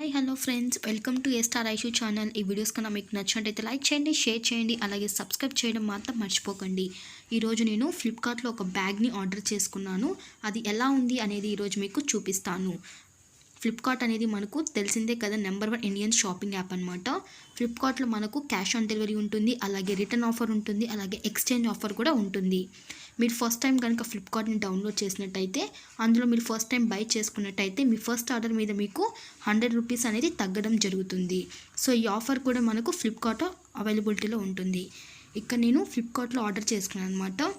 Hi hello friends, welcome to star Aishu channel. ఈ videos కన్నా మీకు నచ్చినట్టయితే లైక్ చేయండి, షేర్ చేయండి, అలాగే సబ్స్క్రైబ్ చేయడం మాత్రం మర్చిపోకండి. ఈరోజు నేను ఫ్లిప్కార్ట్లో ఒక బ్యాగ్ని ఆర్డర్ చేసుకున్నాను. అది ఎలా ఉంది అనేది ఈరోజు మీకు చూపిస్తాను. ఫ్లిప్కార్ట్ అనేది మనకు తెలిసిందే కదా, నెంబర్ 1 ఇండియన్ షాపింగ్ యాప్ అనమాట. ఫ్లిప్కార్ట్లో మనకు క్యాష్ ఆన్ డెలివరీ ఉంటుంది, అలాగే రిటర్న్ ఆఫర్ ఉంటుంది, అలాగే ఎక్స్చేంజ్ ఆఫర్ కూడా ఉంటుంది. మీరు ఫస్ట్ టైం కనుక ఫ్లిప్కార్ట్ని డౌన్లోడ్ చేసినట్టయితే, అందులో మీరు ఫస్ట్ టైం బై చేసుకున్నట్టయితే మీ ఫస్ట్ ఆర్డర్ మీద మీకు 100 రూపీస్ అనేది తగ్గడం జరుగుతుంది. సో ఈ ఆఫర్ కూడా మనకు ఫ్లిప్కార్ట్ అవైలబిలిటీలో ఉంటుంది. ఇక్కడ నేను ఫ్లిప్కార్ట్లో ఆర్డర్ చేసుకున్నాను అనమాట.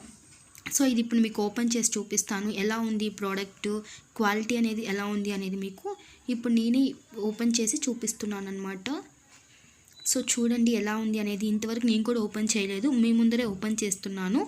సో ఇది ఇప్పుడు మీకు ఓపెన్ చేసి చూపిస్తాను. ఎలా ఉంది ప్రోడక్ట్, క్వాలిటీ అనేది ఎలా ఉంది అనేది మీకు ఇప్పుడు నేనే ఓపెన్ చేసి చూపిస్తున్నాను అనమాట. సో చూడండి ఎలా ఉంది అనేది. ఇంతవరకు నేను కూడా ఓపెన్ చేయలేదు, మీ ముందరే ఓపెన్ చేస్తున్నాను.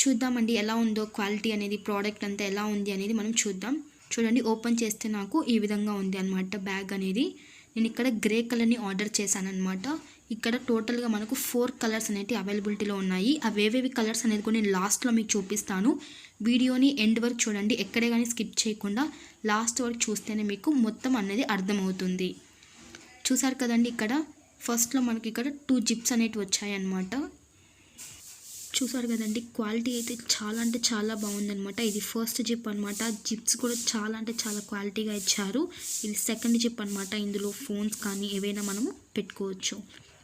చూద్దామండి ఎలా ఉందో క్వాలిటీ అనేది, ప్రోడక్ట్ అంతా ఎలా ఉంది అనేది మనం చూద్దాం. చూడండి, ఓపెన్ చేస్తే నాకు ఈ విధంగా ఉంది అనమాట బ్యాగ్ అనేది. నేను ఇక్కడ గ్రే కలర్ని ఆర్డర్ చేశాను అనమాట. ఇక్కడ టోటల్గా మనకు 4 కలర్స్ అనేవి అవైలబిలిటీలో ఉన్నాయి. అవి ఏవేవి కలర్స్ అనేది కూడా నేను లాస్ట్లో మీకు చూపిస్తాను. వీడియోని ఎండ్ వరకు చూడండి, ఎక్కడే కానీ స్కిప్ చేయకుండా లాస్ట్ వరకు చూస్తేనే మీకు మొత్తం అనేది అర్థమవుతుంది. చూసారు కదండి, ఇక్కడ ఫస్ట్లో మనకి ఇక్కడ 2 జిప్స్ అనేవి వచ్చాయి అన్నమాట. చూసారు కదండి, క్వాలిటీ అయితే చాలా అంటే చాలా బాగుందనమాట. ఇది ఫస్ట్ జిప్ అనమాట. జిప్స్ కూడా చాలా అంటే చాలా క్వాలిటీగా ఇచ్చారు. ఇది సెకండ్ జిప్ అనమాట. ఇందులో ఫోన్స్ కానీ ఏవైనా మనము పెట్టుకోవచ్చు.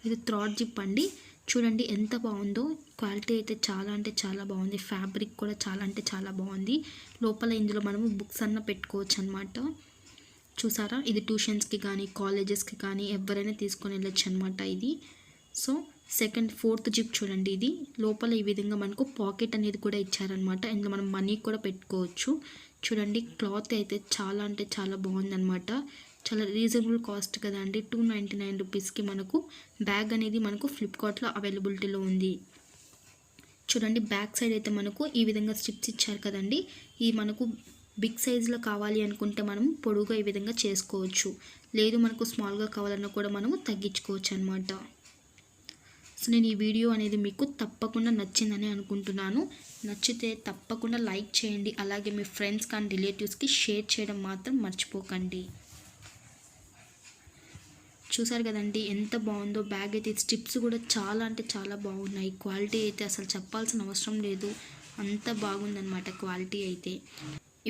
ఇది థర్డ్ జిప్ అండి. చూడండి ఎంత బాగుందో, క్వాలిటీ అయితే చాలా అంటే చాలా బాగుంది. ఫ్యాబ్రిక్ కూడా చాలా అంటే చాలా బాగుంది. లోపల ఇందులో మనము బుక్స్ అన్న పెట్టుకోవచ్చు అనమాట. చూసారా, ఇది ట్యూషన్స్కి కానీ కాలేజెస్కి కానీ ఎవరైనా తీసుకొని వెళ్ళొచ్చు అనమాట ఇది. సో ఫోర్త్ జిప్ చూడండి, ఇది లోపల ఈ విధంగా మనకు పాకెట్ అనేది కూడా ఇచ్చారనమాట. ఇందులో మనం మనీ కూడా పెట్టుకోవచ్చు. చూడండి, క్లాత్ అయితే చాలా అంటే చాలా బాగుందనమాట. చాలా రీజనబుల్ కాస్ట్ కదండి. 299 రూపీస్కి మనకు బ్యాగ్ అనేది మనకు ఫ్లిప్కార్ట్లో అవైలబిలిటీలో ఉంది. చూడండి, బ్యాక్ సైడ్ అయితే మనకు ఈ విధంగా స్ట్రిప్స్ ఇచ్చారు కదండి. ఇది మనకు బిగ్ సైజులో కావాలి అనుకుంటే మనం పొడుగా ఈ విధంగా చేసుకోవచ్చు. లేదు మనకు స్మాల్గా కావాలన్నా కూడా మనము తగ్గించుకోవచ్చు అనమాట. సో నేను ఈ వీడియో అనేది మీకు తప్పకుండా నచ్చిందని అనుకుంటున్నాను. నచ్చితే తప్పకుండా లైక్ చేయండి, అలాగే మీ ఫ్రెండ్స్ కానీ రిలేటివ్స్కి షేర్ చేయడం మాత్రం మర్చిపోకండి. చూసారు కదండి ఎంత బాగుందో బ్యాగ్ అయితే. స్టిప్స్ కూడా చాలా అంటే చాలా బాగున్నాయి. క్వాలిటీ అయితే అసలు చెప్పాల్సిన అవసరం లేదు, అంత బాగుందన్నమాట క్వాలిటీ అయితే.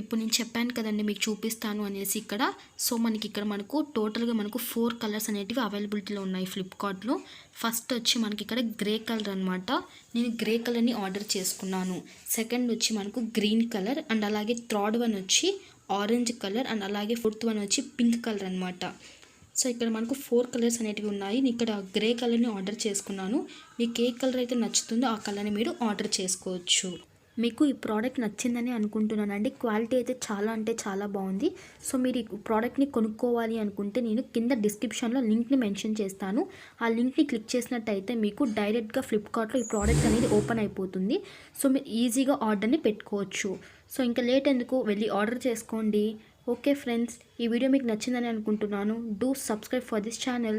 ఇప్పుడు నేను చెప్పాను కదండి మీకు చూపిస్తాను అనేసి ఇక్కడ. సో మనకి ఇక్కడ మనకు టోటల్గా మనకు 4 కలర్స్ అనేటివి అవైలబిలిటీలో ఉన్నాయి ఫ్లిప్కార్ట్లో. ఫస్ట్ వచ్చి మనకి ఇక్కడ గ్రే కలర్ అనమాట. నేను గ్రే కలర్ని ఆర్డర్ చేసుకున్నాను. సెకండ్ వచ్చి మనకు గ్రీన్ కలర్, అండ్ అలాగే థర్డ్ వన్ వచ్చి ఆరెంజ్ కలర్, అండ్ అలాగే ఫోర్త్ వన్ వచ్చి పింక్ కలర్ అనమాట. సో ఇక్కడ మనకు 4 కలర్స్ అనేటివి ఉన్నాయి. నేను ఇక్కడ గ్రే కలర్ని ఆర్డర్ చేసుకున్నాను. మీకు ఏ కలర్ అయితే నచ్చుతుందో ఆ కలర్ని మీరు ఆర్డర్ చేసుకోవచ్చు. మీకు ఈ ప్రోడక్ట్ నచ్చిందని అనుకుంటున్నానండి. క్వాలిటీ అయితే చాలా అంటే చాలా బాగుంది. సో మీరు ఈ ప్రోడక్ట్ని కొనుక్కోవాలి అనుకుంటే నేను కింద డిస్క్రిప్షన్లో లింక్ని మెన్షన్ చేస్తాను. ఆ లింక్ని క్లిక్ చేసినట్టయితే మీకు డైరెక్ట్గా ఫ్లిప్కార్ట్లో ఈ ప్రోడక్ట్ అనేది ఓపెన్ అయిపోతుంది. సో మీరు ఈజీగా ఆర్డర్ని పెట్టుకోవచ్చు. సో ఇంకా లేట్ ఎందుకు, వెళ్ళి ఆర్డర్ చేసుకోండి. ఓకే ఫ్రెండ్స్, ఈ వీడియో మీకు నచ్చిందని అనుకుంటున్నాను. Do subscribe for this channel.